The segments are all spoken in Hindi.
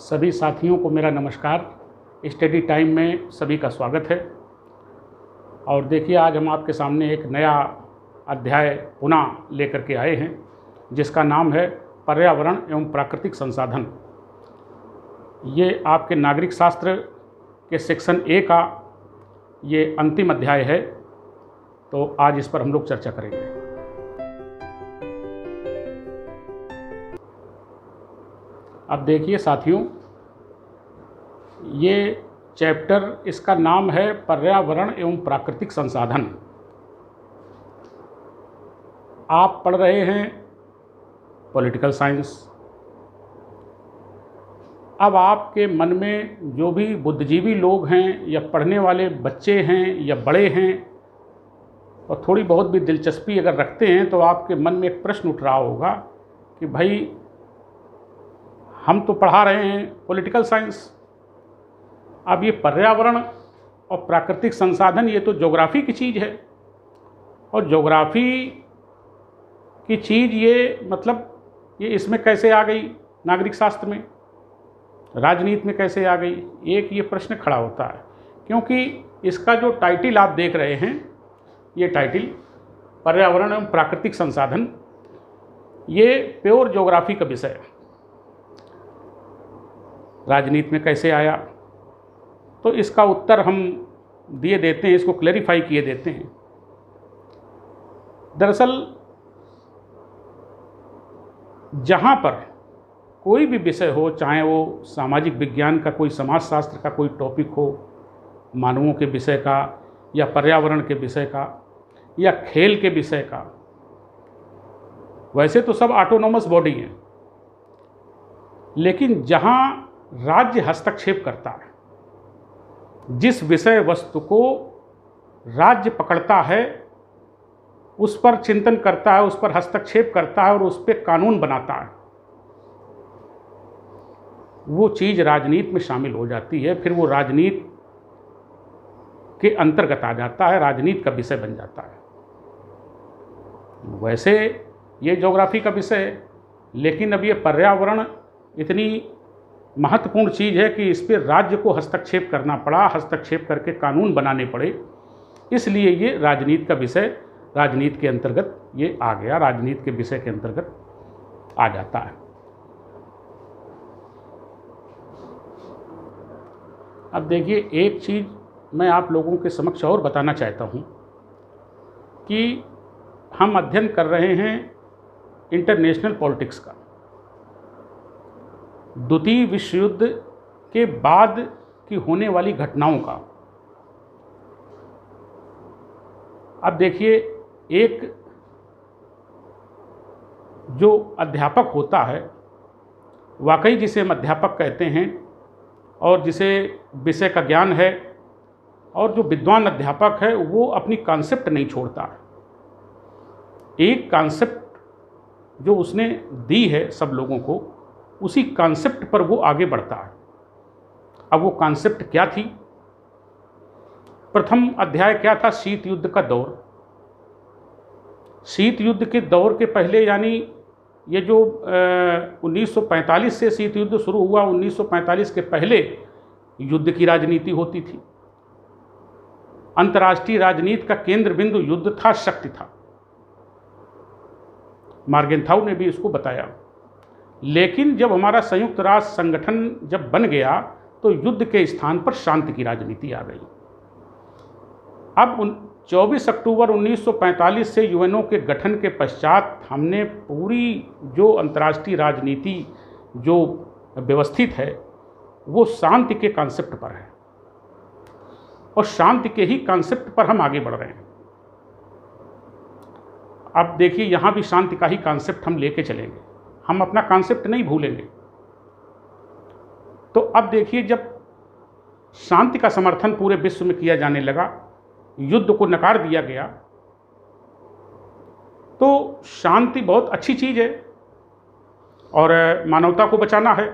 सभी साथियों को मेरा नमस्कार। स्टडी टाइम में सभी का स्वागत है। और देखिए, आज हम आपके सामने एक नया अध्याय पुनः लेकर के आए हैं, जिसका नाम है पर्यावरण एवं प्राकृतिक संसाधन। ये आपके नागरिक शास्त्र के सेक्शन ए का ये अंतिम अध्याय है, तो आज इस पर हम लोग चर्चा करेंगे। अब देखिए साथियों, ये चैप्टर, इसका नाम है पर्यावरण एवं प्राकृतिक संसाधन। आप पढ़ रहे हैं पॉलिटिकल साइंस। अब आपके मन में जो भी बुद्धिजीवी लोग हैं या पढ़ने वाले बच्चे हैं या बड़े हैं और थोड़ी बहुत भी दिलचस्पी अगर रखते हैं, तो आपके मन में एक प्रश्न उठ रहा होगा कि भाई, हम तो पढ़ा रहे हैं पॉलिटिकल साइंस, अब ये पर्यावरण और प्राकृतिक संसाधन ये तो ज्योग्राफी की चीज़ है, और ज्योग्राफी की चीज़ ये मतलब ये इसमें कैसे आ गई, नागरिक शास्त्र में, राजनीति में कैसे आ गई? एक ये प्रश्न खड़ा होता है, क्योंकि इसका जो टाइटल आप देख रहे हैं, ये टाइटल पर्यावरण एवं प्राकृतिक संसाधन, ये प्योर ज्योग्राफी का विषय है। राजनीति में कैसे आया, तो इसका उत्तर हम दिए देते हैं, इसको क्लैरिफाई किए देते हैं। दरअसल जहाँ पर कोई भी विषय हो, चाहे वो सामाजिक विज्ञान का कोई समाजशास्त्र का कोई टॉपिक हो, मानवों के विषय का या पर्यावरण के विषय का या खेल के विषय का, वैसे तो सब ऑटोनोमस बॉडी हैं, लेकिन जहाँ राज्य हस्तक्षेप करता है, जिस विषय वस्तु को राज्य पकड़ता है, उस पर चिंतन करता है, उस पर हस्तक्षेप करता है और उस पर कानून बनाता है, वो चीज़ राजनीति में शामिल हो जाती है। फिर वो राजनीति के अंतर्गत आ जाता है, राजनीति का विषय बन जाता है। वैसे ये ज्योग्राफी का विषय है, लेकिन अब ये पर्यावरण इतनी महत्वपूर्ण चीज़ है कि इस पर राज्य को हस्तक्षेप करना पड़ा, हस्तक्षेप करके कानून बनाने पड़े, इसलिए ये राजनीति का विषय, राजनीति के अंतर्गत ये आ गया, राजनीति के विषय के अंतर्गत आ जाता है। अब देखिए, एक चीज़ मैं आप लोगों के समक्ष और बताना चाहता हूँ कि हम अध्ययन कर रहे हैं इंटरनेशनल पॉलिटिक्स का, द्वितीय विश्व युद्ध के बाद की होने वाली घटनाओं का। अब देखिए, एक जो अध्यापक होता है, वाकई जिसे हम अध्यापक कहते हैं और जिसे विषय का ज्ञान है, और जो विद्वान अध्यापक है, वो अपनी कॉन्सेप्ट नहीं छोड़ता है। एक कॉन्सेप्ट जो उसने दी है सब लोगों को, उसी कॉन्सेप्ट पर वो आगे बढ़ता है। अब वो कॉन्सेप्ट क्या थी? प्रथम अध्याय क्या था? शीत युद्ध का दौर। शीत युद्ध के दौर के पहले, यानी ये जो 1945 से शीत युद्ध शुरू हुआ, 1945 के पहले युद्ध की राजनीति होती थी। अंतर्राष्ट्रीय राजनीति का केंद्र बिंदु युद्ध था, शक्ति था। मार्गेंथाउ ने भी इसको बताया। लेकिन जब हमारा संयुक्त राष्ट्र संगठन जब बन गया, तो युद्ध के स्थान पर शांति की राजनीति आ गई। अब 24 अक्टूबर 1945 से यूएनओ के गठन के पश्चात हमने पूरी जो अंतर्राष्ट्रीय राजनीति जो व्यवस्थित है, वो शांति के कॉन्सेप्ट पर है, और शांति के ही कॉन्सेप्ट पर हम आगे बढ़ रहे हैं। अब देखिए, यहाँ भी शांति का ही कॉन्सेप्ट हम लेके चलेंगे, हम अपना कॉन्सेप्ट नहीं भूलेंगे। तो अब देखिए, जब शांति का समर्थन पूरे विश्व में किया जाने लगा, युद्ध को नकार दिया गया, तो शांति बहुत अच्छी चीज़ है और मानवता को बचाना है,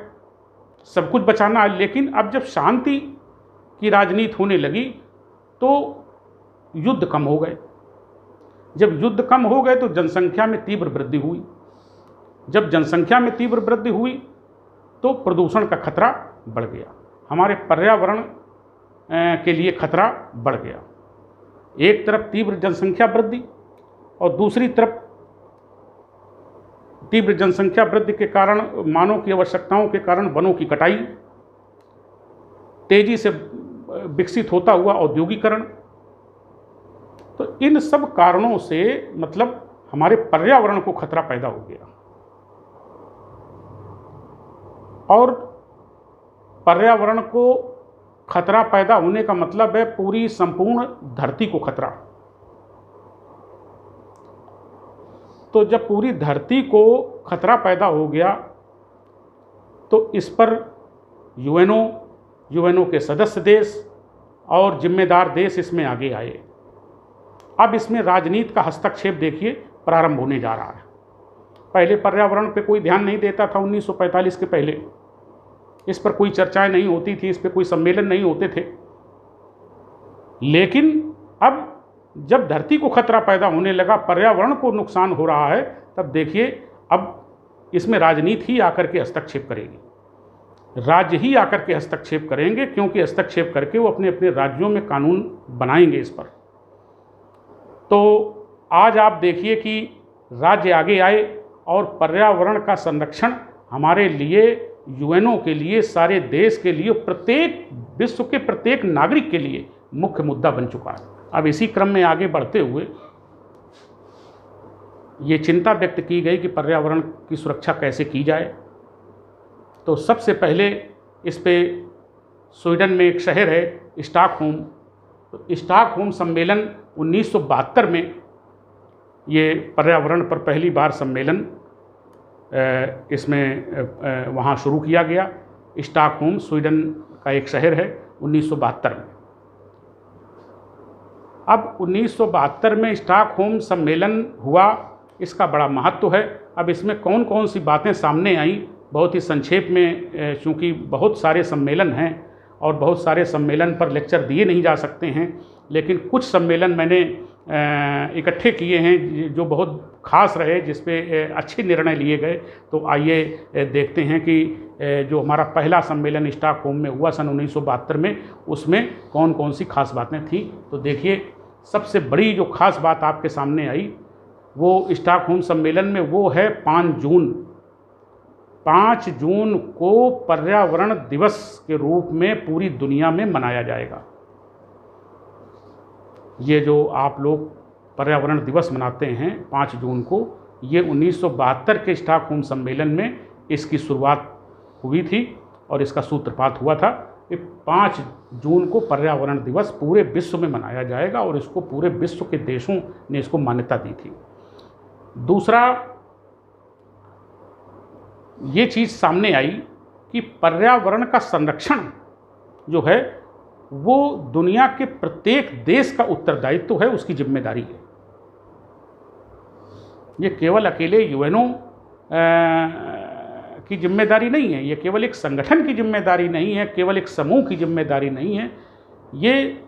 सब कुछ बचाना है। लेकिन अब जब शांति की राजनीति होने लगी, तो युद्ध कम हो गए। जब युद्ध कम हो गए, तो जनसंख्या में तीव्र वृद्धि हुई। जब जनसंख्या में तीव्र वृद्धि हुई, तो प्रदूषण का खतरा बढ़ गया, हमारे पर्यावरण के लिए खतरा बढ़ गया। एक तरफ तीव्र जनसंख्या वृद्धि और दूसरी तरफ तीव्र जनसंख्या वृद्धि के कारण मानव की आवश्यकताओं के कारण वनों की कटाई, तेजी से विकसित होता हुआ औद्योगिकरण। तो इन सब कारणों से मतलब हमारे पर्यावरण को खतरा पैदा हो गया। और पर्यावरण को खतरा पैदा होने का मतलब है पूरी संपूर्ण धरती को खतरा। तो जब पूरी धरती को खतरा पैदा हो गया तो इस पर यूएनओ के सदस्य देश और जिम्मेदार देश इसमें आगे आए। अब इसमें राजनीति का हस्तक्षेप देखिए प्रारंभ होने जा रहा है। पहले पर्यावरण पे कोई ध्यान नहीं देता था, 1945 के पहले इस पर कोई चर्चाएं नहीं होती थी, इस पर कोई सम्मेलन नहीं होते थे। लेकिन अब जब धरती को खतरा पैदा होने लगा, पर्यावरण को नुकसान हो रहा है, तब देखिए अब इसमें राजनीति ही आकर के हस्तक्षेप करेगी, राज्य ही आकर के हस्तक्षेप करेंगे, क्योंकि हस्तक्षेप करके वो अपने अपने राज्यों में कानून बनाएंगे इस पर। तो आज आप देखिए कि राज्य आगे आए और पर्यावरण का संरक्षण हमारे लिए, यूएनओ के लिए, सारे देश के लिए, प्रत्येक विश्व के प्रत्येक नागरिक के लिए मुख्य मुद्दा बन चुका है। अब इसी क्रम में आगे बढ़ते हुए ये चिंता व्यक्त की गई कि पर्यावरण की सुरक्षा कैसे की जाए। तो सबसे पहले इस पे स्वीडन में एक शहर है स्टॉकहोम, तो स्टॉकहोम सम्मेलन 1972 में ये पर्यावरण पर पहली बार सम्मेलन इसमें वहाँ शुरू किया गया। स्टॉकहोम स्वीडन का एक शहर है 1972 में। अब 1972 में स्टॉकहोम सम्मेलन हुआ, इसका बड़ा महत्व है। अब इसमें कौन कौन सी बातें सामने आई, बहुत ही संक्षेप में, चूँकि बहुत सारे सम्मेलन हैं और बहुत सारे सम्मेलन पर लेक्चर दिए नहीं जा सकते हैं, लेकिन कुछ सम्मेलन मैंने इकट्ठे किए हैं जो बहुत खास रहे, जिस पे अच्छे निर्णय लिए गए। तो आइए देखते हैं कि जो हमारा पहला सम्मेलन स्टॉकहोम में हुआ सन 1972 में, उसमें कौन कौन सी खास बातें थी। तो देखिए सबसे बड़ी जो खास बात आपके सामने आई वो स्टॉकहोम सम्मेलन में वो है 5 जून। 5 जून को पर्यावरण दिवस के रूप में पूरी दुनिया में मनाया जाएगा। ये जो आप लोग पर्यावरण दिवस मनाते हैं 5 जून को, ये 1972 के स्टॉकहोम सम्मेलन में इसकी शुरुआत हुई थी और इसका सूत्रपात हुआ था कि 5 जून को पर्यावरण दिवस पूरे विश्व में मनाया जाएगा और इसको पूरे विश्व के देशों ने इसको मान्यता दी थी। दूसरा ये चीज़ सामने आई कि पर्यावरण का संरक्षण जो है वो दुनिया के प्रत्येक देश का उत्तरदायित्व है, उसकी जिम्मेदारी है। ये केवल अकेले यूएनओ की जिम्मेदारी नहीं है, ये केवल एक संगठन की जिम्मेदारी नहीं है, केवल एक समूह की जिम्मेदारी नहीं है। ये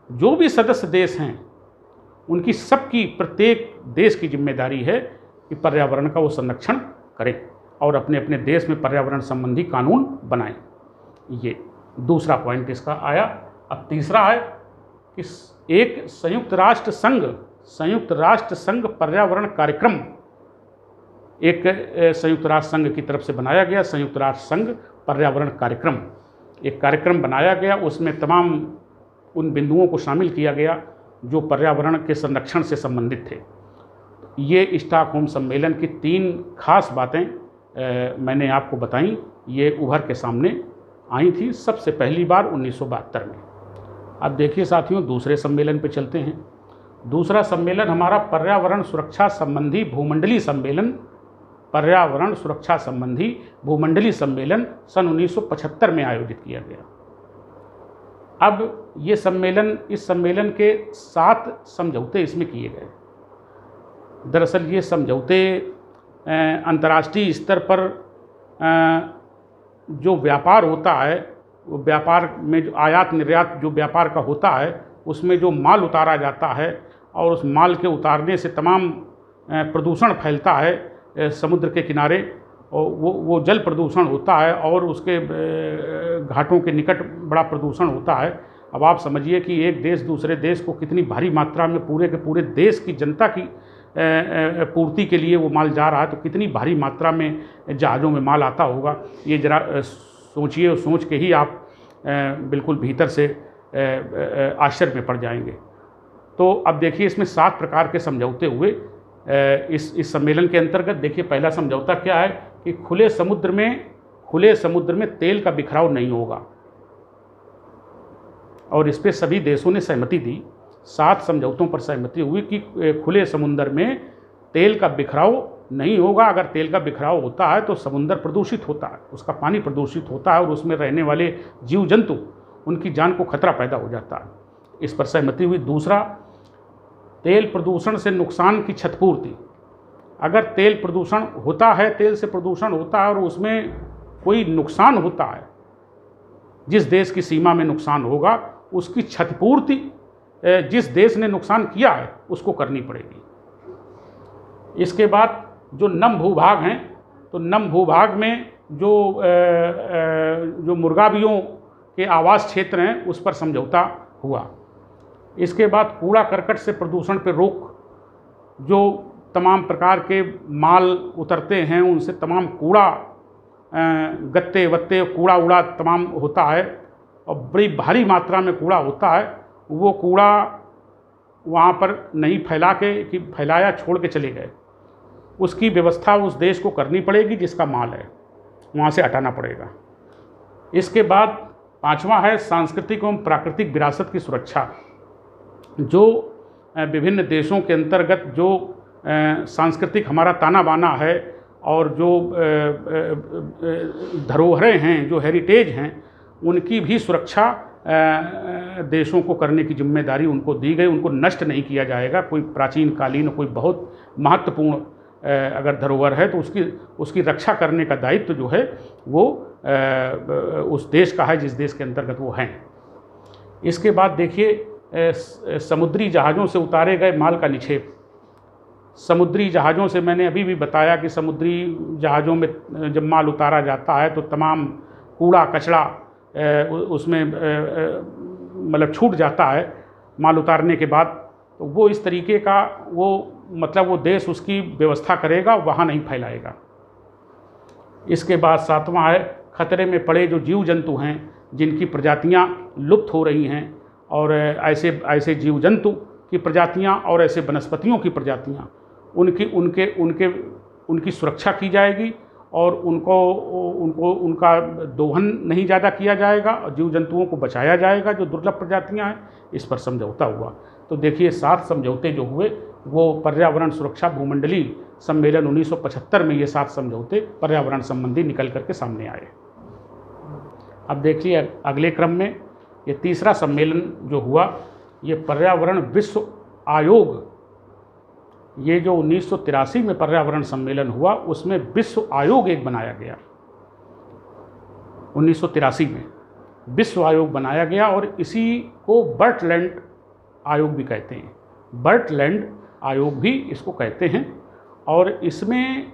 जो भी सदस्य देश हैं उनकी सबकी, प्रत्येक देश की जिम्मेदारी है कि पर्यावरण का वो संरक्षण करें और अपने अपने देश में पर्यावरण संबंधी कानून बनाएं। ये दूसरा पॉइंट इसका आया। अब तीसरा है कि एक संयुक्त राष्ट्र संघ पर्यावरण कार्यक्रम एक संयुक्त राष्ट्र संघ की तरफ से बनाया गया। संयुक्त राष्ट्र संघ पर्यावरण कार्यक्रम एक कार्यक्रम बनाया गया, उसमें तमाम उन बिंदुओं को शामिल किया गया जो पर्यावरण के संरक्षण से संबंधित थे। ये स्टॉकहोम सम्मेलन की 3 खास बातें मैंने आपको बताई, ये उभर के सामने आई थी सबसे पहली बार 1972 में। अब देखिए साथियों, दूसरे सम्मेलन पे चलते हैं। दूसरा सम्मेलन हमारा पर्यावरण सुरक्षा संबंधी भूमंडलीय सम्मेलन, पर्यावरण सुरक्षा संबंधी भूमंडलीय सम्मेलन सन 1975 में आयोजित किया गया। अब ये सम्मेलन, इस सम्मेलन के 7 समझौते इसमें किए गए। दरअसल ये समझौते अंतर्राष्ट्रीय स्तर पर जो व्यापार होता है, वो व्यापार में जो आयात निर्यात जो व्यापार का होता है, उसमें जो माल उतारा जाता है और उस माल के उतारने से तमाम प्रदूषण फैलता है समुद्र के किनारे, और वो जल प्रदूषण होता है और उसके घाटों के निकट बड़ा प्रदूषण होता है। अब आप समझिए कि एक देश दूसरे देश को कितनी भारी मात्रा में पूरे के पूरे देश की जनता की पूर्ति के लिए वो माल जा रहा है, तो कितनी भारी मात्रा में जहाज़ों में माल आता होगा, ये ज़रा सोचिए, और सोच के ही आप बिल्कुल भीतर से आश्चर्य में पड़ जाएंगे। तो अब देखिए इसमें 7 प्रकार के समझौते हुए इस सम्मेलन के अंतर्गत। देखिए पहला समझौता क्या है कि खुले समुद्र में तेल का बिखराव नहीं होगा, और इस पे सभी देशों ने सहमति दी। 7 समझौतों पर सहमति हुई कि खुले समुद्र में तेल का बिखराव नहीं होगा। अगर तेल का बिखराव होता है तो समुद्र प्रदूषित होता है, उसका पानी प्रदूषित होता है और उसमें रहने वाले जीव जंतु, उनकी जान को खतरा पैदा हो जाता है। इस पर सहमति हुई। दूसरा, तेल प्रदूषण से नुकसान की क्षतिपूर्ति। अगर तेल प्रदूषण होता है, तेल से प्रदूषण होता है और उसमें कोई नुकसान होता है, जिस देश की सीमा में नुकसान होगा उसकी क्षतिपूर्ति जिस देश ने नुकसान किया है उसको करनी पड़ेगी। इसके बाद जो नम भूभाग हैं, तो नम भूभाग में जो मुर्गाबियों के आवास क्षेत्र हैं उस पर समझौता हुआ। इसके बाद कूड़ा करकट से प्रदूषण पर रोक। जो तमाम प्रकार के माल उतरते हैं उनसे तमाम कूड़ा, गत्ते वत्ते, कूड़ा उड़ा तमाम होता है और बड़ी भारी मात्रा में कूड़ा होता है। वो कूड़ा वहाँ पर नहीं फैला के कि फैलाया छोड़ के चले गए, उसकी व्यवस्था उस देश को करनी पड़ेगी जिसका माल है, वहाँ से हटाना पड़ेगा। इसके बाद 5वां है सांस्कृतिक एवं प्राकृतिक विरासत की सुरक्षा। जो विभिन्न देशों के अंतर्गत जो सांस्कृतिक हमारा ताना बाना है और जो धरोहरें हैं, जो हेरिटेज हैं, उनकी भी सुरक्षा देशों को करने की जिम्मेदारी उनको दी गई। उनको नष्ट नहीं किया जाएगा। कोई प्राचीन कालीन, कोई बहुत महत्वपूर्ण अगर धरोहर है तो उसकी रक्षा करने का दायित्व जो है वो उस देश का है जिस देश के अंतर्गत वो हैं। इसके बाद देखिए समुद्री जहाज़ों से उतारे गए माल का निक्षेप। समुद्री जहाज़ों से मैंने अभी भी बताया कि समुद्री जहाज़ों में जब माल उतारा जाता है तो तमाम कूड़ा कचरा उसमें मतलब छूट जाता है माल उतारने के बाद। तो वो इस तरीके का वो देश उसकी व्यवस्था करेगा, वहाँ नहीं फैलाएगा। इसके बाद 7वां है खतरे में पड़े जो जीव जंतु हैं, जिनकी प्रजातियाँ लुप्त हो रही हैं, और ऐसे जीव जंतु की प्रजातियाँ और ऐसे वनस्पतियों की प्रजातियाँ, उनकी सुरक्षा की जाएगी और उनका दोहन नहीं ज़्यादा किया जाएगा और जीव जंतुओं को बचाया जाएगा जो दुर्लभ प्रजातियाँ हैं। इस पर समझौता हुआ। तो देखिए 7 समझौते जो हुए वो पर्यावरण सुरक्षा भूमंडलीय सम्मेलन 1975 में ये 7 समझौते पर्यावरण संबंधी निकल करके सामने आए। अब देखिए अगले क्रम में ये तीसरा सम्मेलन जो हुआ, ये पर्यावरण विश्व आयोग, ये जो 1983 में पर्यावरण सम्मेलन हुआ उसमें विश्व आयोग एक बनाया गया। 1983 में विश्व आयोग बनाया गया और इसी को बर्टलैंड आयोग भी कहते हैं। बर्टलैंड आयोग भी इसको कहते हैं। और इसमें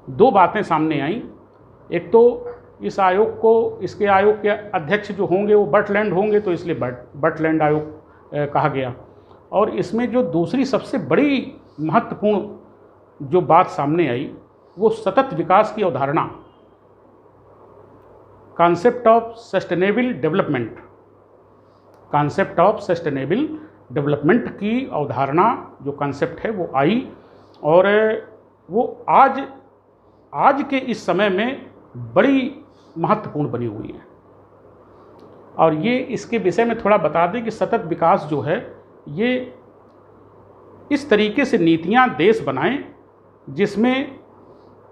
2 बातें सामने आईं। एक तो इसके आयोग के अध्यक्ष जो होंगे वो बर्टलैंड होंगे, तो इसलिए बर्टलैंड आयोग कहा गया। और इसमें जो दूसरी सबसे बड़ी महत्वपूर्ण जो बात सामने आई वो सतत विकास की अवधारणा, concept of sustainable development, concept of sustainable development की अवधारणा जो कॉन्सेप्ट है वो आई। और वो आज के इस समय में बड़ी महत्वपूर्ण बनी हुई है। और ये इसके विषय में थोड़ा बता दें कि सतत विकास जो है ये इस तरीके से नीतियां देश बनाएं जिसमें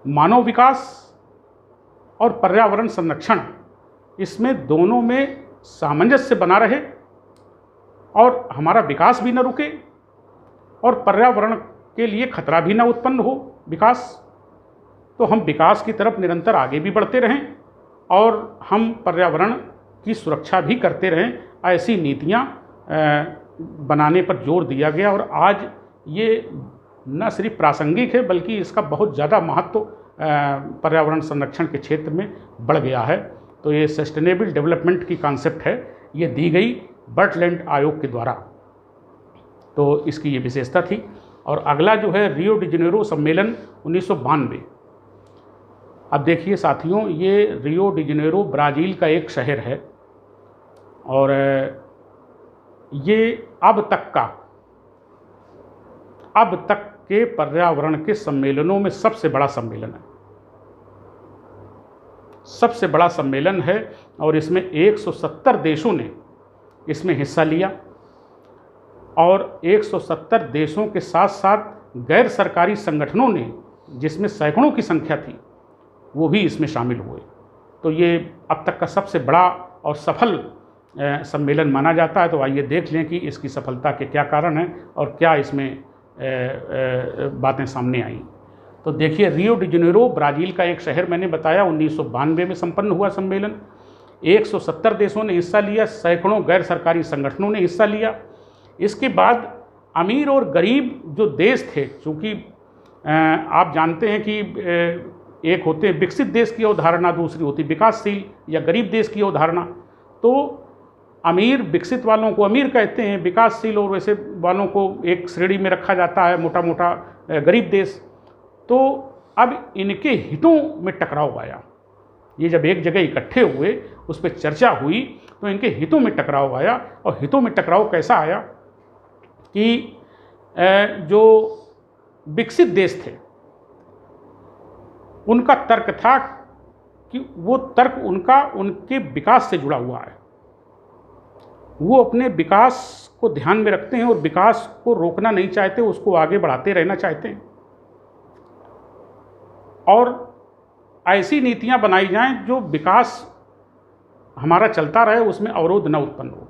मानव विकास और पर्यावरण संरक्षण, इसमें दोनों में सामंजस्य बना रहे और हमारा विकास भी न रुके और पर्यावरण के लिए खतरा भी न उत्पन्न हो विकास। तो हम विकास की तरफ निरंतर आगे भी बढ़ते रहें और हम पर्यावरण की सुरक्षा भी करते रहें, ऐसी नीतियां बनाने पर जोर दिया गया। और आज ये न सिर्फ प्रासंगिक है बल्कि इसका बहुत ज़्यादा महत्व पर्यावरण संरक्षण के क्षेत्र में बढ़ गया है। तो ये सस्टेनेबल डेवलपमेंट की कॉन्सेप्ट है, ये दी गई बर्टलैंड आयोग के द्वारा। तो इसकी ये विशेषता थी। और अगला जो है रियो डी जेनेरो सम्मेलन 1992। अब देखिए साथियों, ये रियो डी जेनेरो ब्राज़ील का एक शहर है और ये अब तक के पर्यावरण के सम्मेलनों में सबसे बड़ा सम्मेलन है, सबसे बड़ा सम्मेलन है। और इसमें 170 देशों ने इसमें हिस्सा लिया और 170 देशों के साथ साथ गैर सरकारी संगठनों ने, जिसमें सैकड़ों की संख्या थी, वो भी इसमें शामिल हुए। तो ये अब तक का सबसे बड़ा और सफल सम्मेलन माना जाता है। तो आइए देख लें कि इसकी सफलता के क्या कारण हैं और क्या इसमें बातें सामने आई। तो देखिए, रियो डी जेनेरो ब्राज़ील का एक शहर, मैंने बताया 1992 में संपन्न हुआ सम्मेलन। 170 देशों ने हिस्सा लिया, सैकड़ों गैर सरकारी संगठनों ने हिस्सा लिया। इसके बाद अमीर और गरीब जो देश थे, चूँकि आप जानते हैं कि एक होते हैं विकसित देश की अवधारणा, दूसरी होती विकासशील या गरीब देश की अवधारणा। तो अमीर विकसित वालों को अमीर कहते हैं, विकासशील और वैसे वालों को एक श्रेणी में रखा जाता है, मोटा मोटा गरीब देश। तो अब इनके हितों में टकराव आया। ये जब एक जगह इकट्ठे हुए, उस पर चर्चा हुई, तो इनके हितों में टकराव आया। और हितों में टकराव कैसा आया कि जो विकसित देश थे उनका तर्क था कि वो तर्क उनके विकास से जुड़ा हुआ है। वो अपने विकास को ध्यान में रखते हैं और विकास को रोकना नहीं चाहते, उसको आगे बढ़ाते रहना चाहते हैं। और ऐसी नीतियां बनाई जाएं जो विकास हमारा चलता रहे, उसमें अवरोध न उत्पन्न हो।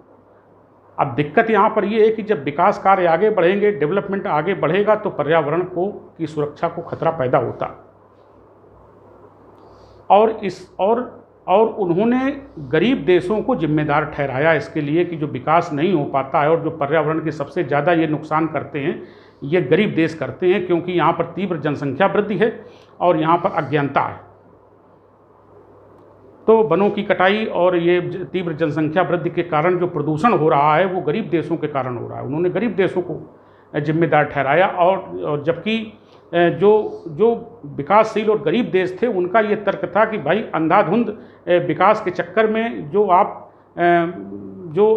अब दिक्कत यहाँ पर ये है कि जब विकास कार्य आगे बढ़ेंगे, डेवलपमेंट आगे बढ़ेगा, तो पर्यावरण की सुरक्षा को खतरा पैदा होता। और उन्होंने गरीब देशों को जिम्मेदार ठहराया इसके लिए कि जो विकास नहीं हो पाता है और जो पर्यावरण के सबसे ज़्यादा ये नुकसान करते हैं, ये गरीब देश करते हैं, क्योंकि यहाँ पर तीव्र जनसंख्या वृद्धि है और यहाँ पर अज्ञानता है। तो वनों की कटाई और ये तीव्र जनसंख्या वृद्धि के कारण जो प्रदूषण हो रहा है, वो गरीब देशों के कारण हो रहा है। उन्होंने गरीब देशों को जिम्मेदार ठहराया। और जबकि जो विकासशील और गरीब देश थे, उनका ये तर्क था कि भाई अंधाधुंध विकास के चक्कर में जो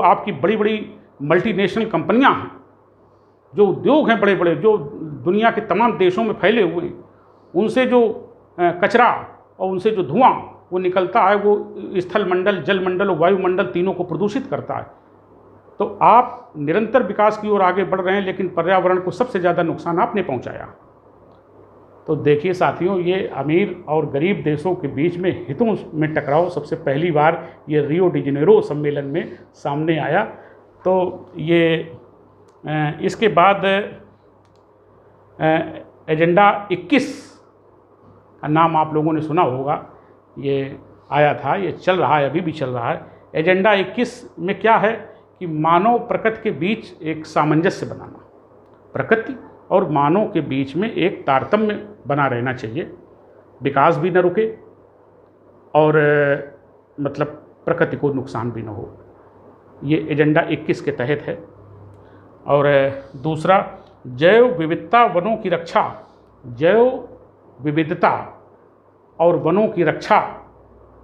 आपकी बड़ी बड़ी मल्टीनेशनल कंपनियां हैं, जो उद्योग हैं बड़े बड़े, जो दुनिया के तमाम देशों में फैले हुए हैं, उनसे जो कचरा और उनसे जो धुआं वो निकलता है, वो स्थल मंडल, जल मंडल और वायुमंडल तीनों को प्रदूषित करता है। तो आप निरंतर विकास की ओर आगे बढ़ रहे हैं, लेकिन पर्यावरण को सबसे ज़्यादा नुकसान आपने पहुंचाया। तो देखिए साथियों, ये अमीर और गरीब देशों के बीच में हितों में टकराव सबसे पहली बार ये रियो डी जेनेरो सम्मेलन में सामने आया। तो ये इसके बाद एजेंडा 21 का नाम आप लोगों ने सुना होगा, ये आया था, ये चल रहा है, अभी भी चल रहा है। एजेंडा 21 में क्या है कि मानव प्रकृति के बीच एक सामंजस्य बनाना, प्रकृति और मानव के बीच में एक तारतम्य बना रहना चाहिए, विकास भी न रुके और मतलब प्रकृति को नुकसान भी न हो। ये एजेंडा 21 के तहत है। और दूसरा, जैव विविधता वनों की रक्षा, जैव विविधता और वनों की रक्षा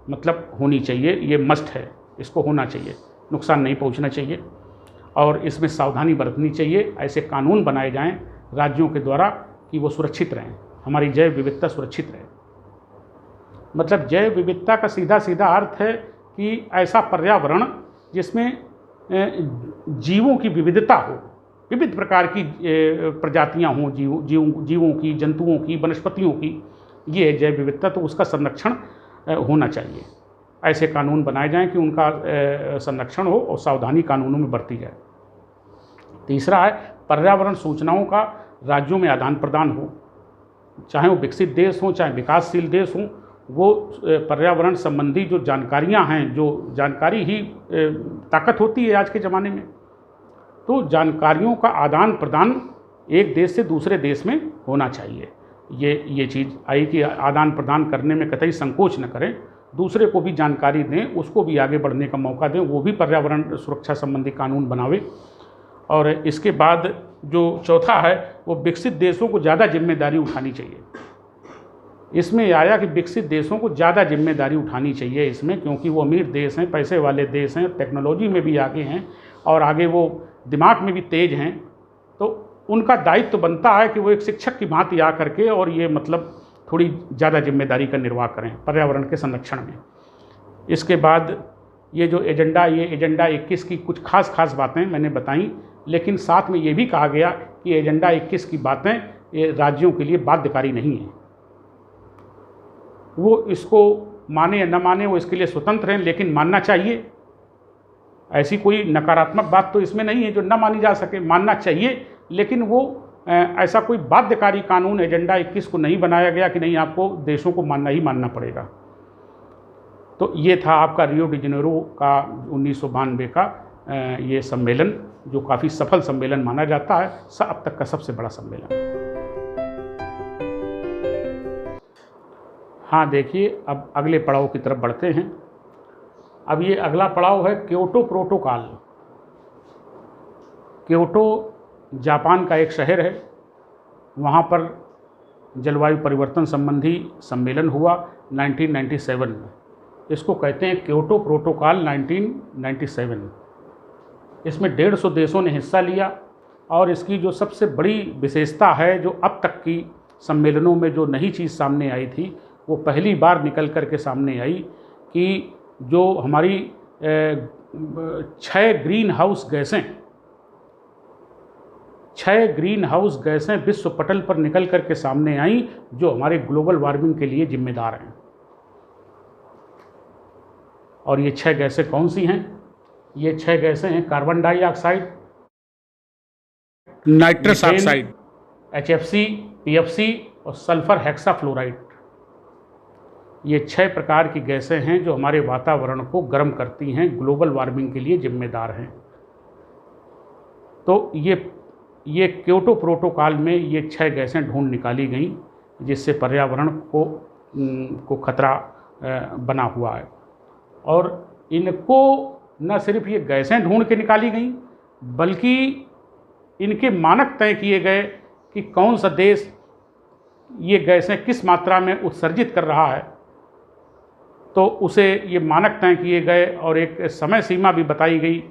मतलब होनी चाहिए, ये मस्ट है, इसको होना चाहिए, नुकसान नहीं पहुंचना चाहिए और इसमें सावधानी बरतनी चाहिए। ऐसे कानून बनाए जाएं राज्यों के द्वारा कि वो सुरक्षित रहें, हमारी जैव विविधता सुरक्षित रहे। मतलब जैव विविधता का सीधा सीधा अर्थ है कि ऐसा पर्यावरण जिसमें जीवों की विविधता हो, विविध प्रकार की प्रजातियां हों, जीवों की, जंतुओं की, वनस्पतियों की, ये है जैव विविधता। तो उसका संरक्षण होना चाहिए। ऐसे कानून बनाए जाएं कि उनका संरक्षण हो और सावधानी कानूनों में बरती जाए। तीसरा है पर्यावरण सूचनाओं का राज्यों में आदान प्रदान हो, चाहे वो विकसित देश हों चाहे विकासशील देश हों। वो पर्यावरण संबंधी जो जानकारियां हैं, जो जानकारी ही ताकत होती है आज के ज़माने में, तो जानकारियों का आदान प्रदान एक देश से दूसरे देश में होना चाहिए। ये चीज़ आई कि आदान प्रदान करने में कतई संकोच न करें, दूसरे को भी जानकारी दें, उसको भी आगे बढ़ने का मौका दें, वो भी पर्यावरण सुरक्षा संबंधी कानून बनावे। और इसके बाद जो चौथा है वो विकसित देशों को ज़्यादा जिम्मेदारी उठानी चाहिए। इसमें आया कि विकसित देशों को ज़्यादा जिम्मेदारी उठानी चाहिए इसमें, क्योंकि वो अमीर देश हैं, पैसे वाले देश हैं, टेक्नोलॉजी में भी आगे हैं और आगे वो दिमाग में भी तेज हैं, तो उनका दायित्व तो बनता है कि वो एक शिक्षक की भांति आ करके और ये मतलब थोड़ी ज़्यादा जिम्मेदारी का निर्वाह करें पर्यावरण के संरक्षण में। इसके बाद ये एजेंडा 21 की कुछ खास बातें मैंने बताई, लेकिन साथ में ये भी कहा गया कि एजेंडा 21 की बातें ये राज्यों के लिए बाध्यकारी नहीं है। वो इसको माने या न माने, वो इसके लिए स्वतंत्र हैं, लेकिन मानना चाहिए। ऐसी कोई नकारात्मक बात तो इसमें नहीं है जो न मानी जा सके, मानना चाहिए, लेकिन वो ऐसा कोई बाध्यकारी कानून एजेंडा 21 को नहीं बनाया गया कि नहीं आपको देशों को मानना ही मानना पड़ेगा। तो ये था आपका रियो डी जेनेरो का 1992 का ये सम्मेलन, जो काफ़ी सफल सम्मेलन माना जाता है, अब तक का सबसे बड़ा सम्मेलन। हाँ देखिए, अब अगले पड़ाव की तरफ बढ़ते हैं। अब ये अगला पड़ाव है क्योटो प्रोटोकॉल। क्योटो जापान का एक शहर है, वहाँ पर जलवायु परिवर्तन संबंधी सम्मेलन हुआ 1997 में। इसको कहते हैं क्योटो प्रोटोकॉल 1997। इसमें 150 देशों ने हिस्सा लिया और इसकी जो सबसे बड़ी विशेषता है, जो अब तक की सम्मेलनों में जो नई चीज़ सामने आई थी, वो पहली बार निकल कर के सामने आई कि जो हमारी 6 ग्रीन हाउस गैसें विश्व पटल पर निकल कर के सामने आई, जो हमारे ग्लोबल वार्मिंग के लिए जिम्मेदार हैं। और ये 6 गैसें कौन सी हैं? ये 6 गैसें हैं carbon dioxide, nitrous oxide, HFC, PFC और सल्फर हेक्साफ्लोराइड। ये 6 प्रकार की गैसें हैं जो हमारे वातावरण को गर्म करती हैं, ग्लोबल वार्मिंग के लिए जिम्मेदार हैं। तो ये क्योटो प्रोटोकॉल में ये 6 गैसें ढूंढ निकाली गई, जिससे पर्यावरण को खतरा बना हुआ है। और इनको न सिर्फ ये गैसें ढूंढ के निकाली गई, बल्कि इनके मानक तय किए गए कि कौन सा देश ये गैसें किस मात्रा में उत्सर्जित कर रहा है, तो उसे ये मानक तय किए गए और एक समय सीमा भी बताई गई।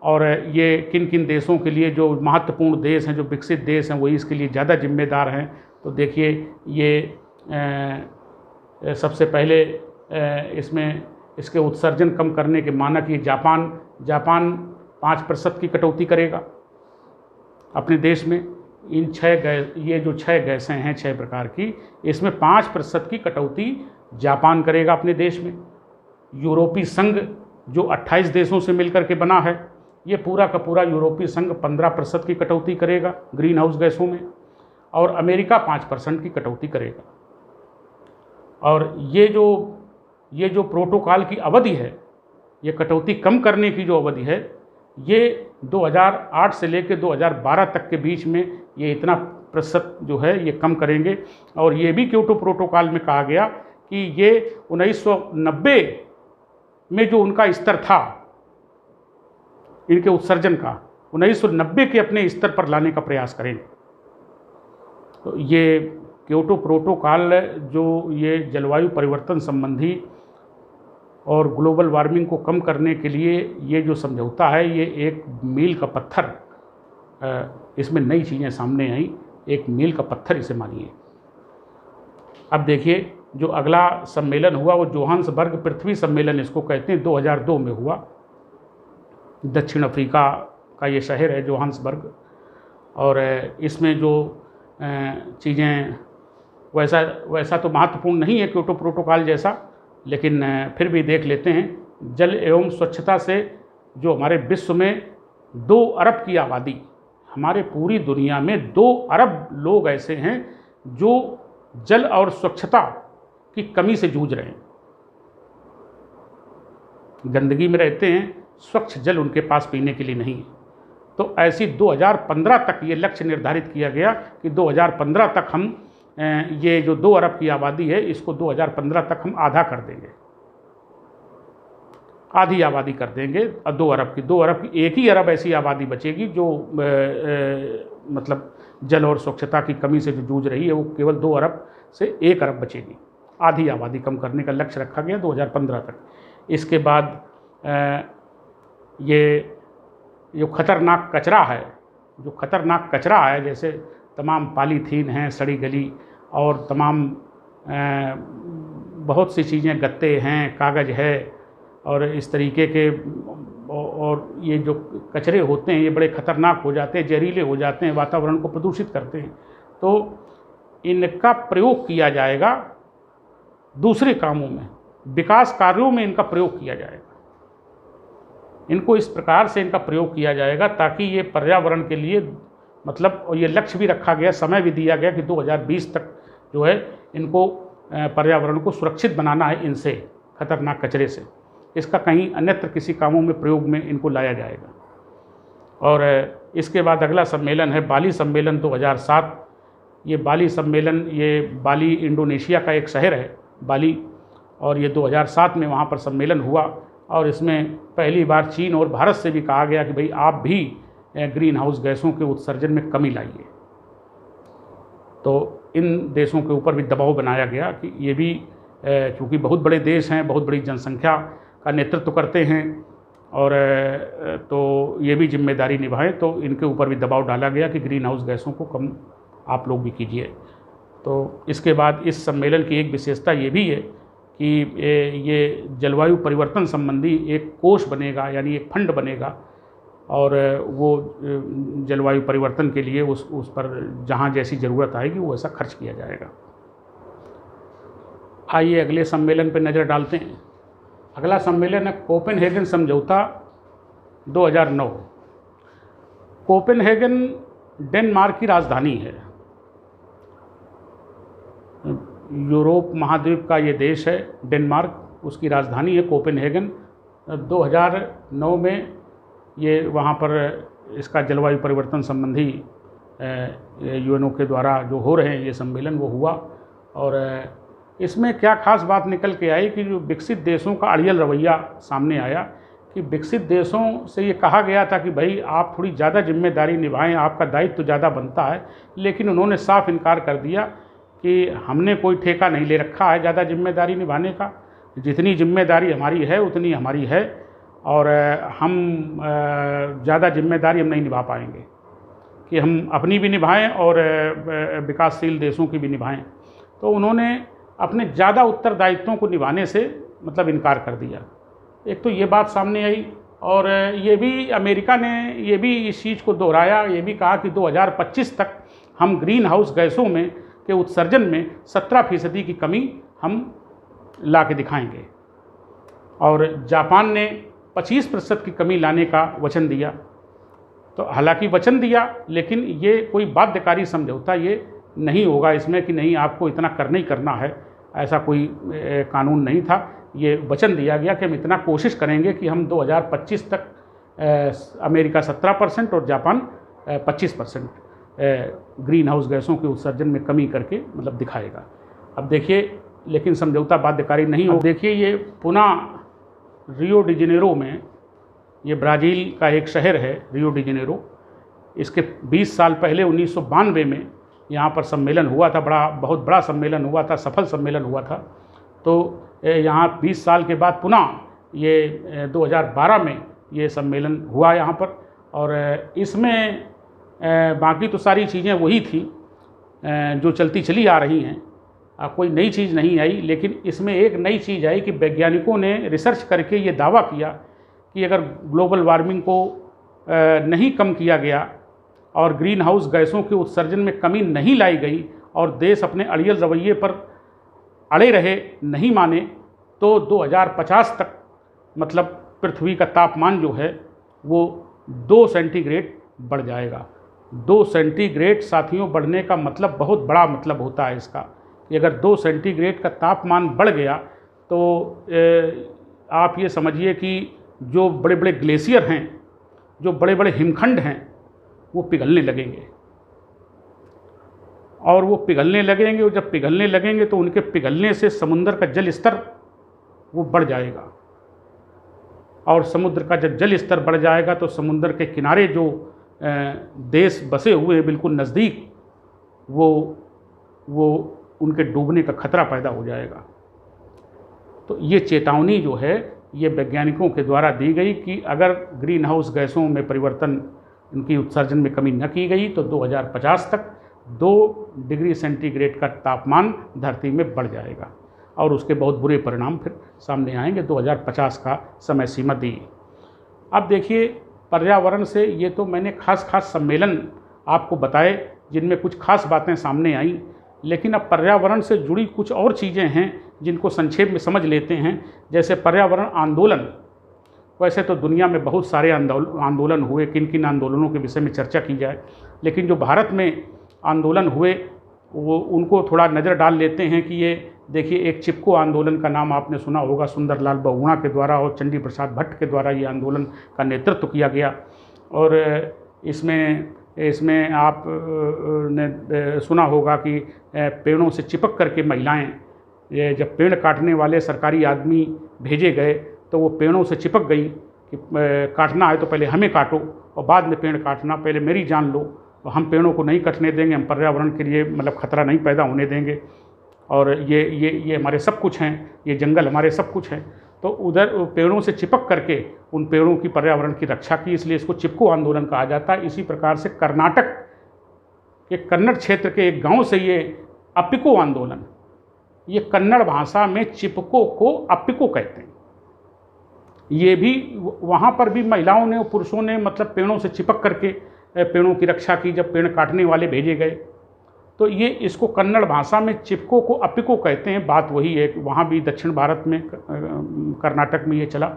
और ये किन किन देशों के लिए, जो महत्वपूर्ण देश हैं, जो विकसित देश हैं, वही इसके लिए ज़्यादा जिम्मेदार हैं। तो देखिए, ये सबसे पहले इसमें इसके उत्सर्जन कम करने के मानक, ये जापान 5% की कटौती करेगा अपने देश में। ये जो 6 गैसें हैं 6 प्रकार की, इसमें 5% की कटौती जापान करेगा अपने देश में। यूरोपीय संघ जो 28 देशों से मिलकर के बना है, ये पूरा का पूरा यूरोपीय संघ 15% की कटौती करेगा ग्रीन हाउस गैसों में, और अमेरिका 5% की कटौती करेगा। और ये जो प्रोटोकॉल की अवधि है, ये कटौती कम करने की जो अवधि है, ये 2008 से लेकर 2012 तक के बीच में ये इतना प्रतिशत जो है ये कम करेंगे। और ये भी क्योटो प्रोटोकॉल में कहा गया कि ये 1990 में जो उनका स्तर था इनके उत्सर्जन का, 1990 के अपने स्तर पर लाने का प्रयास करेंगे। तो ये क्योटो प्रोटोकॉल जो ये जलवायु परिवर्तन संबंधी और ग्लोबल वार्मिंग को कम करने के लिए ये जो समझौता है, ये एक मील का पत्थर, इसमें नई चीज़ें सामने आई, एक मील का पत्थर इसे मानिए। अब देखिए, जो अगला सम्मेलन हुआ वो जोहान्सबर्ग पृथ्वी सम्मेलन इसको कहते हैं, 2002 में हुआ। दक्षिण अफ्रीका का ये शहर है जोहान्सबर्ग। और इसमें जो चीज़ें वैसा तो महत्वपूर्ण नहीं है क्योटो प्रोटोकॉल जैसा, लेकिन फिर भी देख लेते हैं। जल एवं स्वच्छता से जो हमारे विश्व में 2 अरब की आबादी, हमारे पूरी दुनिया में 2 अरब लोग ऐसे हैं जो जल और स्वच्छता की कमी से जूझ रहे हैं, गंदगी में रहते हैं, स्वच्छ जल उनके पास पीने के लिए नहीं है। तो ऐसी 2015 तक ये लक्ष्य निर्धारित किया गया कि 2015 तक हम ये जो 2 अरब की आबादी है इसको 2015 तक हम आधा कर देंगे, आधी आबादी कर देंगे। 2 अरब की 1 ही अरब ऐसी आबादी बचेगी जो मतलब जल और स्वच्छता की कमी से जो जूझ रही है, वो केवल 2 अरब से 1 अरब बचेगी। आधी आबादी कम करने का लक्ष्य रखा गया 2015 तक। इसके बाद ये जो खतरनाक कचरा है, जैसे तमाम पॉलीथीन हैं, सड़ी गली और तमाम बहुत सी चीज़ें, गत्ते हैं, कागज़ है और इस तरीके के, और ये जो कचरे होते हैं ये बड़े ख़तरनाक हो जाते हैं, जहरीले हो जाते हैं, वातावरण को प्रदूषित करते हैं। तो इनका प्रयोग किया जाएगा दूसरे कामों में, विकास कार्यों में इनका प्रयोग किया जाएगा। इनको इस प्रकार से इनका प्रयोग किया जाएगा ताकि ये पर्यावरण के लिए, मतलब ये लक्ष्य भी रखा गया, समय भी दिया गया कि 2020 तक जो है इनको पर्यावरण को सुरक्षित बनाना है इनसे, खतरनाक कचरे से। इसका कहीं अन्यत्र किसी कामों में प्रयोग में इनको लाया जाएगा। और इसके बाद अगला सम्मेलन है बाली सम्मेलन 2007। ये बाली सम्मेलन, ये बाली इंडोनेशिया का एक शहर है बाली, और ये 2007 में वहाँ पर सम्मेलन हुआ। और इसमें पहली बार चीन और भारत से भी कहा गया कि भाई आप भी ग्रीन हाउस गैसों के उत्सर्जन में कमी लाइए। तो इन देशों के ऊपर भी दबाव बनाया गया कि ये भी, चूँकि बहुत बड़े देश हैं, बहुत बड़ी जनसंख्या का नेतृत्व करते हैं, और तो ये भी जिम्मेदारी निभाएं। तो इनके ऊपर भी दबाव डाला गया कि ग्रीन हाउस गैसों को कम आप लोग भी कीजिए। तो इसके बाद इस सम्मेलन की एक विशेषता ये भी है कि ये जलवायु परिवर्तन संबंधी एक कोष बनेगा, यानी एक फंड बनेगा, और वो जलवायु परिवर्तन के लिए उस पर जहाँ जैसी ज़रूरत आएगी वो ऐसा खर्च किया जाएगा। आइए अगले सम्मेलन पर नज़र डालते हैं। अगला सम्मेलन है कोपेनहेगन समझौता 2009। कोपेनहेगन डेनमार्क की राजधानी है। यूरोप महाद्वीप का ये देश है डेनमार्क, उसकी राजधानी है कोपेनहेगन। 2009 में ये वहाँ पर इसका जलवायु परिवर्तन संबंधी यूएनओ के द्वारा जो हो रहे हैं ये सम्मेलन वो हुआ। और इसमें क्या खास बात निकल के आई कि जो विकसित देशों का अड़ियल रवैया सामने आया कि विकसित देशों से ये कहा गया था कि भाई आप थोड़ी ज़्यादा जिम्मेदारी निभाएं, आपका दायित्व तो ज़्यादा बनता है, लेकिन उन्होंने साफ इनकार कर दिया कि हमने कोई ठेका नहीं ले रखा है ज़्यादा जिम्मेदारी निभाने का, जितनी जिम्मेदारी हमारी है उतनी हमारी है, और हम ज़्यादा जिम्मेदारी हम नहीं निभा पाएंगे कि हम अपनी भी निभाएं और विकासशील देशों की भी निभाएं। तो उन्होंने अपने ज़्यादा उत्तरदायित्वों को निभाने से मतलब इनकार कर दिया। एक तो ये बात सामने आई, और ये भी अमेरिका ने ये भी इस चीज़ को दोहराया, ये भी कहा कि 2025 तक हम ग्रीन हाउस गैसों में के उत्सर्जन में 17% की कमी हम ला के दिखाएंगे। और जापान ने 25% की कमी लाने का वचन दिया। तो हालांकि वचन दिया, लेकिन ये कोई बाध्यकारी समझौता ये नहीं होगा इसमें कि नहीं आपको इतना करना ही करना है, ऐसा कोई कानून नहीं था। ये वचन दिया गया कि हम इतना कोशिश करेंगे कि हम 2025 तक अमेरिका 17% और जापान 25% ग्रीन हाउस गैसों के उत्सर्जन में कमी करके मतलब दिखाएगा। अब देखिए, लेकिन समझौता बाध्यकारी नहीं हो। देखिए, ये पुनः रियो डी जेनेरो में, ये ब्राज़ील का एक शहर है रियो डी जेनेरो, इसके 20 साल पहले 1992 में यहाँ पर सम्मेलन हुआ था, बहुत बड़ा सम्मेलन हुआ था, सफल सम्मेलन हुआ था। तो यहाँ 20 साल के बाद पुनः ये 2012 में ये सम्मेलन हुआ यहाँ पर। और इसमें बाकी तो सारी चीज़ें वही थी जो चलती चली आ रही हैं, कोई नई चीज़ नहीं आई। लेकिन इसमें एक नई चीज़ आई कि वैज्ञानिकों ने रिसर्च करके ये दावा किया कि अगर ग्लोबल वार्मिंग को नहीं कम किया गया और ग्रीन हाउस गैसों के उत्सर्जन में कमी नहीं लाई गई और देश अपने अड़ियल रवैये पर अड़े रहे, नहीं माने, तो 2050 तक मतलब पृथ्वी का तापमान जो है वो 2 सेंटीग्रेड बढ़ जाएगा। 2 सेंटीग्रेड साथियों बढ़ने का मतलब बहुत बड़ा मतलब होता है इसका कि अगर 2 सेंटीग्रेड का तापमान बढ़ गया तो आप ये समझिए कि जो बड़े बड़े ग्लेशियर हैं, जो बड़े बड़े हिमखंड हैं, वो पिघलने लगेंगे। और वो पिघलने लगेंगे, और जब पिघलने लगेंगे तो उनके पिघलने से समुद्र का जल स्तर वो बढ़ जाएगा, और समुद्र का जब जल स्तर बढ़ जाएगा तो समुद्र के किनारे जो देश बसे हुए हैं बिल्कुल नज़दीक, वो उनके डूबने का खतरा पैदा हो जाएगा। तो ये चेतावनी जो है ये वैज्ञानिकों के द्वारा दी गई कि अगर ग्रीन हाउस गैसों में परिवर्तन, इनकी उत्सर्जन में कमी न की गई तो 2050 तक 2 डिग्री सेंटीग्रेड का तापमान धरती में बढ़ जाएगा, और उसके बहुत बुरे परिणाम फिर सामने आएंगे। 2050 का समय सीमा दी। अब देखिए, पर्यावरण से ये तो मैंने खास सम्मेलन आपको बताए जिनमें कुछ खास बातें सामने आई, लेकिन अब पर्यावरण से जुड़ी कुछ और चीज़ें हैं जिनको संक्षेप में समझ लेते हैं। जैसे पर्यावरण आंदोलन, वैसे तो दुनिया में बहुत सारे आंदोलन हुए, किन किन आंदोलनों के विषय में चर्चा की जाए, लेकिन जो भारत में आंदोलन हुए वो उनको थोड़ा नज़र डाल लेते हैं कि ये देखिए, एक चिपको आंदोलन का नाम आपने सुना होगा, सुंदरलाल बहुगुणा के द्वारा और चंडी प्रसाद भट्ट के द्वारा ये आंदोलन का नेतृत्व किया गया। और इसमें आप ने सुना होगा कि पेड़ों से चिपक करके महिलाएं, ये जब पेड़ काटने वाले सरकारी आदमी भेजे गए तो वो पेड़ों से चिपक गई कि काटना है तो पहले हमें काटो और बाद में पेड़ काटना, पहले मेरी जान लो, तो हम पेड़ों को नहीं कटने देंगे, हम पर्यावरण के लिए मतलब खतरा नहीं पैदा होने देंगे, और ये हमारे सब कुछ हैं, ये जंगल हमारे सब कुछ हैं। तो उधर पेड़ों से चिपक करके उन पेड़ों की पर्यावरण की रक्षा की, इसलिए इसको चिपको आंदोलन कहा जाता है। इसी प्रकार से कर्नाटक के कन्नड़ क्षेत्र के एक गांव से ये अप्पिको आंदोलन, ये कन्नड़ भाषा में चिपको को अप्पिको कहते हैं। ये भी वहाँ पर भी महिलाओं ने और पुरुषों ने मतलब पेड़ों से चिपक करके पेड़ों की रक्षा की जब पेड़ काटने वाले भेजे गए। तो ये इसको कन्नड़ भाषा में चिपको को अप्पिको कहते हैं। बात वही है कि वहाँ भी दक्षिण भारत में कर्नाटक में ये चला।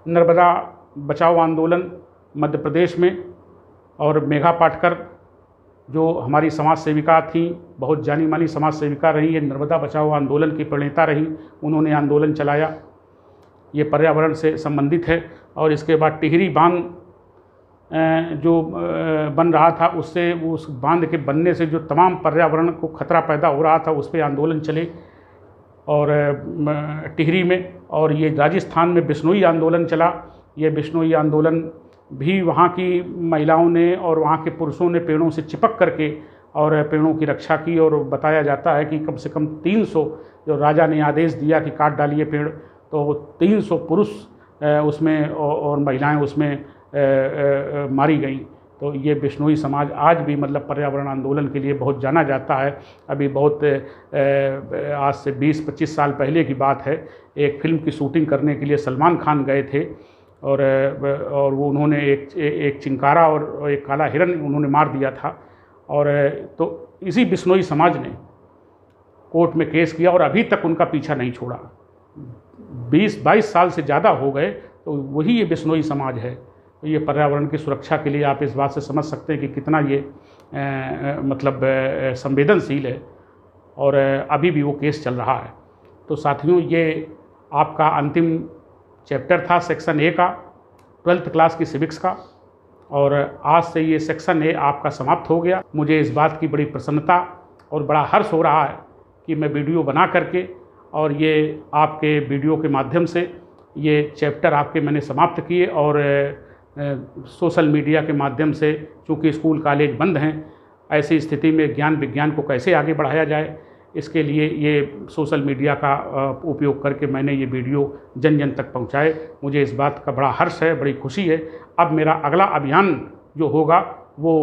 नर्मदा बचाओ आंदोलन मध्य प्रदेश में, और मेघा पाटकर जो हमारी समाज सेविका थी, बहुत जानी मानी समाज सेविका रही है, नर्मदा बचाओ आंदोलन की प्रणेता रही, उन्होंने आंदोलन चलाया, ये पर्यावरण से संबंधित है। और इसके बाद टिहरी बांध जो बन रहा था, उससे उस बांध के बनने से जो तमाम पर्यावरण को खतरा पैदा हो रहा था उस पर आंदोलन चले और टिहरी में। और ये राजस्थान में बिश्नोई आंदोलन चला। ये बिश्नोई आंदोलन भी वहाँ की महिलाओं ने और वहाँ के पुरुषों ने पेड़ों से चिपक करके और पेड़ों की रक्षा की। और बताया जाता है कि कम से कम 300, जो राजा ने आदेश दिया कि काट डालिए पेड़, तो 300 पुरुष उसमें और महिलाएं उसमें मारी गई। तो ये बिश्नोई समाज आज भी मतलब पर्यावरण आंदोलन के लिए बहुत जाना जाता है। अभी बहुत आज से 20-25 साल पहले की बात है, एक फिल्म की शूटिंग करने के लिए सलमान खान गए थे और वो उन्होंने एक चिंकारा और एक काला हिरन उन्होंने मार दिया था। और तो इसी बिश्नोई समाज ने कोर्ट में केस किया और अभी तक उनका पीछा नहीं छोड़ा। 20-22 साल से ज़्यादा हो गए। तो वही ये बिश्नोई समाज है। तो ये पर्यावरण की सुरक्षा के लिए आप इस बात से समझ सकते हैं कि कितना ये मतलब संवेदनशील है। और अभी भी वो केस चल रहा है। तो साथियों, ये आपका अंतिम चैप्टर था सेक्शन ए का, 12th क्लास की सिविक्स का। और आज से ये सेक्शन ए आपका समाप्त हो गया। मुझे इस बात की बड़ी प्रसन्नता और बड़ा हर्ष हो रहा है कि मैं वीडियो बना करके और ये आपके वीडियो के माध्यम से ये चैप्टर आपके मैंने समाप्त किए। और सोशल मीडिया के माध्यम से, चूँकि स्कूल कॉलेज बंद हैं, ऐसी स्थिति में ज्ञान विज्ञान को कैसे आगे बढ़ाया जाए, इसके लिए ये सोशल मीडिया का उपयोग करके मैंने ये वीडियो जन जन तक पहुंचाए। मुझे इस बात का बड़ा हर्ष है, बड़ी खुशी है। अब मेरा अगला अभियान जो होगा वो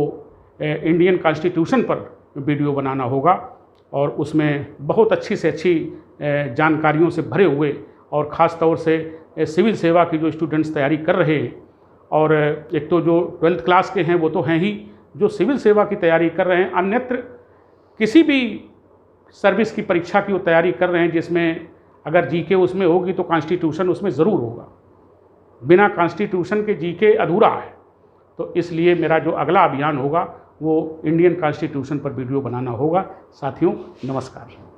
इंडियन कॉन्स्टिट्यूशन पर वीडियो बनाना होगा और उसमें बहुत अच्छी से अच्छी जानकारियों से भरे हुए और ख़ास तौर से सिविल सेवा की जो स्टूडेंट्स तैयारी कर रहे हैं, और एक तो जो 12th क्लास के हैं वो तो हैं ही, जो सिविल सेवा की तैयारी कर रहे हैं, अन्यत्र किसी भी सर्विस की परीक्षा की वो तैयारी कर रहे हैं जिसमें अगर जीके उसमें होगी तो कॉन्स्टिट्यूशन उसमें ज़रूर होगा। बिना कॉन्स्टिट्यूशन के जीके अधूरा है। तो इसलिए मेरा जो अगला अभियान होगा वो इंडियन कॉन्स्टिट्यूशन पर वीडियो बनाना होगा। साथियों, नमस्कार।